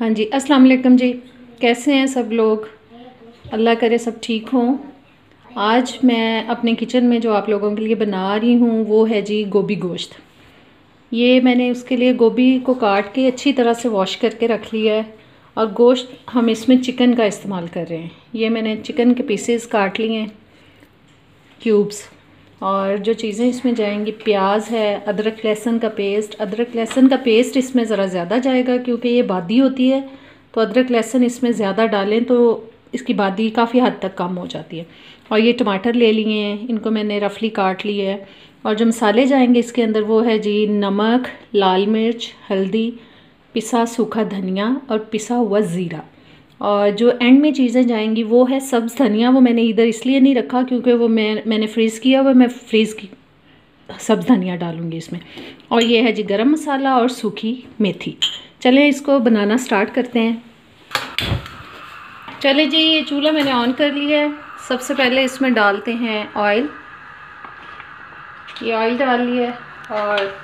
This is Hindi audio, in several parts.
हाँ जी, अस्सलाम वालेकुम जी। कैसे हैं सब लोग? अल्लाह करे सब ठीक हों। आज मैं अपने किचन में जो आप लोगों के लिए बना रही हूँ वो है जी गोभी गोश्त। ये मैंने उसके लिए गोभी को काट के अच्छी तरह से वॉश करके रख लिया है और गोश्त हम इसमें चिकन का इस्तेमाल कर रहे हैं। ये मैंने चिकन के पीसेस काट लिए हैं, क्यूब्स। और जो चीज़ें इसमें जाएंगी, प्याज है, अदरक लहसुन का पेस्ट। अदरक लहसुन का पेस्ट इसमें ज़रा ज़्यादा जाएगा क्योंकि ये बादी होती है, तो अदरक लहसुन इसमें ज़्यादा डालें तो इसकी बादी काफ़ी हद तक कम हो जाती है। और ये टमाटर ले लिए हैं, इनको मैंने रफली काट लिया है। और जो मसाले जाएंगे इसके अंदर वो है जी नमक, लाल मिर्च, हल्दी, पिसा सूखा धनिया और पिसा हुआ ज़ीरा। और जो एंड में चीज़ें जाएंगी वो है सब्ज़ धनिया। वो मैंने इधर इसलिए नहीं रखा क्योंकि वो मैंने फ्रीज़ किया हुआ, मैं फ्रीज़ की सब्ज़ धनिया डालूँगी इसमें। और ये है जी गरम मसाला और सूखी मेथी। चलें इसको बनाना स्टार्ट करते हैं। चले जी, ये चूल्हा मैंने ऑन कर लिया है। सबसे पहले इसमें डालते हैं ऑयल। ये ऑयल डाल लिया है और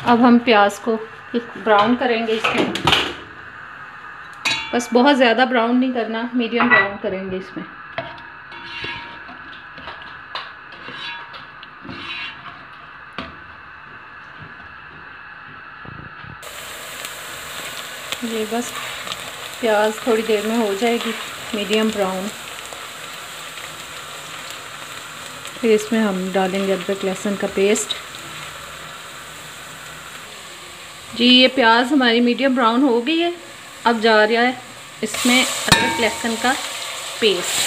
अब हम प्याज को ब्राउन करेंगे इसमें। बस बहुत ज़्यादा ब्राउन नहीं करना, मीडियम ब्राउन करेंगे इसमें। ये बस प्याज थोड़ी देर में हो जाएगी मीडियम ब्राउन। फिर इसमें हम डालेंगे अदरक लहसुन का पेस्ट। जी ये प्याज हमारी मीडियम ब्राउन हो गई है। अब जा रहा है इसमें अदरक लहसुन का पेस्ट।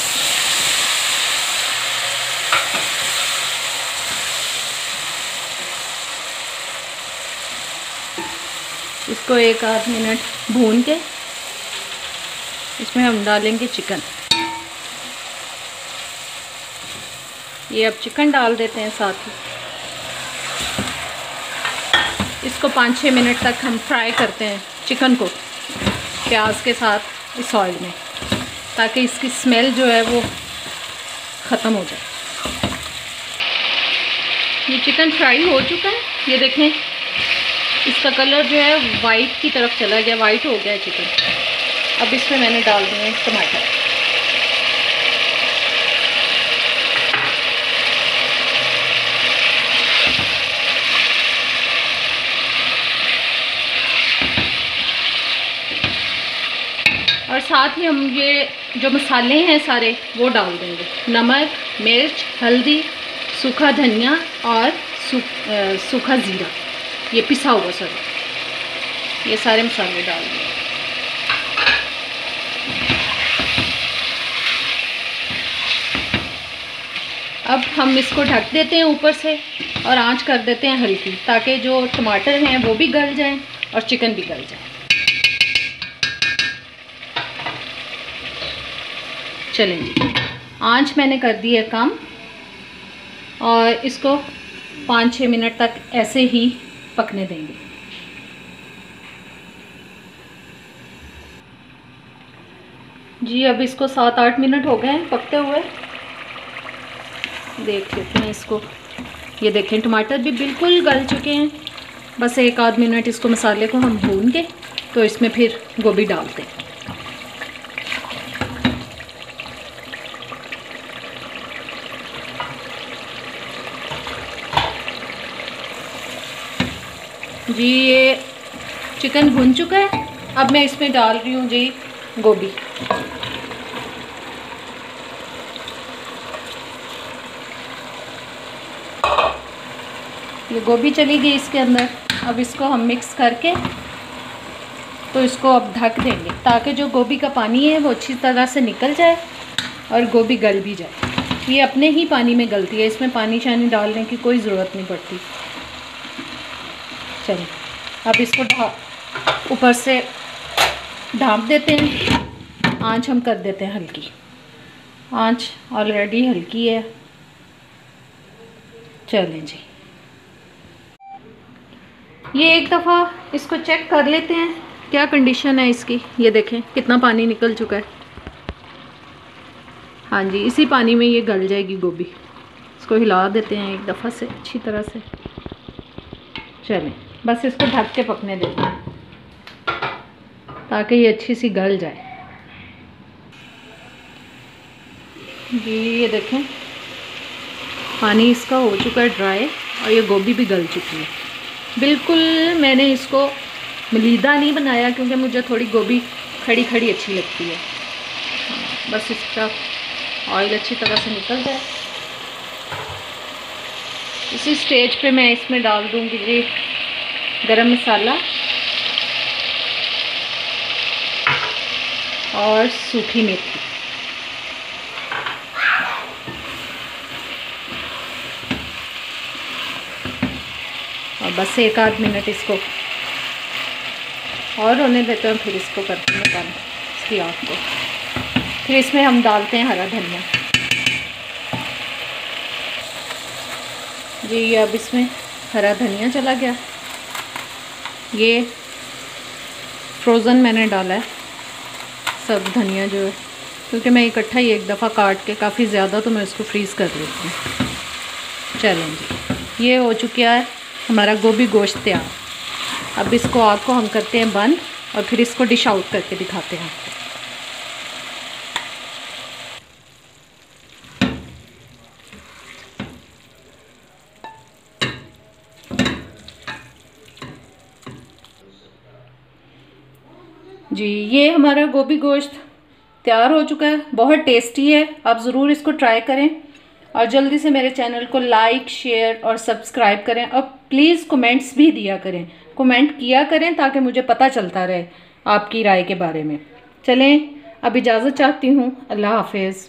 इसको एक आध मिनट भून के इसमें हम डालेंगे चिकन। ये अब चिकन डाल देते हैं साथ ही। इसको 5-6 मिनट तक हम फ्राई करते हैं चिकन को प्याज के साथ इस ऑयल में, ताकि इसकी स्मेल जो है वो ख़त्म हो जाए। ये चिकन फ्राई हो चुका है, ये देखें इसका कलर जो है वाइट की तरफ चला गया, वाइट हो गया है चिकन। अब इसमें मैंने डाल दिए हैं टमाटर। और साथ ही हम ये जो मसाले हैं सारे वो डाल देंगे। नमक, मिर्च, हल्दी, सूखा धनिया और सूखा ज़ीरा, ये पिसा हुआ सॉरी, ये सारे मसाले डाल देंगे। अब हम इसको ढक देते हैं ऊपर से और आंच कर देते हैं हल्की, ताकि जो टमाटर हैं वो भी गल जाएं और चिकन भी गल जाए। चलें जी, आंच मैंने कर दी है कम और इसको 5-6 मिनट तक ऐसे ही पकने देंगे। जी अब इसको 7-8 मिनट हो गए हैं पकते हुए। देख लेते हैं इसको। ये देखें टमाटर भी बिल्कुल गल चुके हैं। बस एक आध मिनट इसको मसाले को हम भून के तो इसमें फिर गोभी डालते हैं। जी ये चिकन भुन चुका है। अब मैं इसमें डाल रही हूँ जी गोभी। ये गोभी चली गई इसके अंदर। अब इसको हम मिक्स करके तो इसको अब ढक देंगे, ताकि जो गोभी का पानी है वो अच्छी तरह से निकल जाए और गोभी गल भी जाए। ये अपने ही पानी में गलती है, इसमें पानी शानी डालने की कोई ज़रूरत नहीं पड़ती। चलिए अब इसको ऊपर से ढाँप देते हैं। आंच हम कर देते हैं हल्की। आंच ऑलरेडी हल्की है। चलें जी, ये एक दफ़ा इसको चेक कर लेते हैं क्या कंडीशन है इसकी। ये देखें कितना पानी निकल चुका है। हाँ जी, इसी पानी में ये गल जाएगी गोभी। इसको हिला देते हैं एक दफ़ा से अच्छी तरह से। चलें बस इसको ढक के पकने देते हैं। ताकि ये अच्छी सी गल जाए। ये देखें पानी इसका हो चुका है ड्राई और ये गोभी भी गल चुकी है बिल्कुल। मैंने इसको मलीदा नहीं बनाया क्योंकि मुझे थोड़ी गोभी खड़ी खड़ी अच्छी लगती है। बस इसका ऑयल अच्छी तरह से निकल जाए। इसी स्टेज पे मैं इसमें डाल दूंगी जी गरम मसाला और सूखी मेथी। और बस 1 आध मिनट इसको और होने देते हैं, फिर इसको करते हैं बंद इसकी आँख को। फिर इसमें हम डालते हैं हरा धनिया जी। अब इसमें हरा धनिया चला गया। ये फ्रोज़न मैंने डाला है सब धनिया जो है, क्योंकि मैं इकट्ठा ही एक दफ़ा काट के काफ़ी ज़्यादा तो मैं इसको फ्रीज़ कर लेती हूँ। चलें जी, ये हो चुका है हमारा गोभी गोश्त तैयार। अब इसको आग को हम करते हैं बंद और फिर इसको डिश आउट करके दिखाते हैं। जी ये हमारा गोभी गोश्त तैयार हो चुका है, बहुत टेस्टी है। आप ज़रूर इसको ट्राई करें और जल्दी से मेरे चैनल को लाइक शेयर और सब्सक्राइब करें और प्लीज़ कमेंट्स भी दिया करें, कमेंट किया करें ताकि मुझे पता चलता रहे आपकी राय के बारे में। चलें अब इजाज़त चाहती हूँ, अल्लाह हाफिज़।